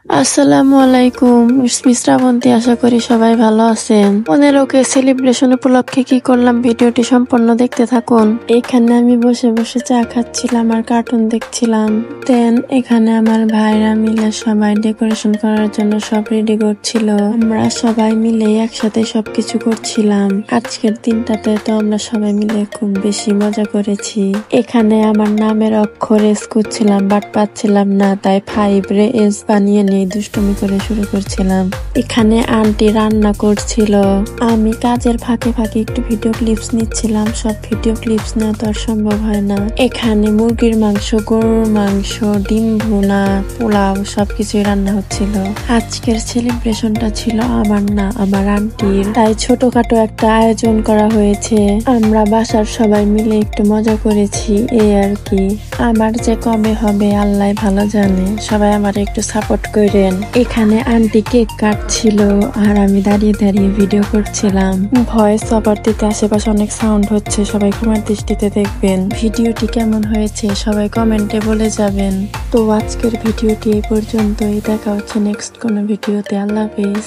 আসসালামু আলাইকুম, ইসমি শ্রাবন্তী। আশা করি সবাই ভালো আছেন। 15কে সেলিব্রেশন উপলক্ষে কি করলাম ভিডিওটি সম্পূর্ণ দেখতে থাকুন। এখানে আমি বসে বসে চা খাচ্ছিলাম আর কার্টুন দেখছিলাম। দেন এখানে আমার ভাইরা মিলে সবাই ডেকোরেশন করার জন্য সব রেডি করছিল। আমরা সবাই মিলে একসাথে সবকিছু করছিলাম। আজকের দিনটাতে তো আমরা সবাই মিলে খুব বেশি মজা করেছি। এখানে আমার নামের অক্ষর এস করছিলাম বাট পাচ্ছিলাম না, তাই 5 রে এস বানিয়ে নিয়ে দুষ্টুমি করে শুরু করছিলাম। এখানে আন্টি রান্না করছিল, আমি কাজের ফাঁকে ফাঁকে একটু ভিডিও ক্লিপস নিচ্ছিলাম। সব ভিডিও ক্লিপস নেওয়া তো আর সম্ভব হয় না। এখানে মুরগির মাংস, গরুর মাংস, ডিম ভুনা, পোলাও সবকিছুই রান্না হচ্ছিল। আজকের সেলিব্রেশনটা ছিল আমার না, আমার আন্টির, তাই ছোটখাটো একটা আয়োজন করা হয়েছে। আমরা বাসার সবাই মিলে একটু মজা করেছি, এই আর কি। আমার যে কবে হবে আল্লাহ ভালো জানে। সবাই আমার একটু সাপোর্ট করেন। এখানে আন্টি কেক কাটছিল আর আমি দাঁড়িয়ে দাঁড়িয়ে ভিডিও করছিলাম। ভয়েস ওভার দিতে আশেপাশে অনেক সাউন্ড হচ্ছে, সবাই ক্ষমার দৃষ্টিতে দেখবেন। ভিডিওটি কেমন হয়েছে সবাই কমেন্টে বলে যাবেন। তো আজকের ভিডিওটি এই পর্যন্তই, দেখা হচ্ছে নেক্সট কোনো ভিডিওতে। আল্লাহ হাফেজ।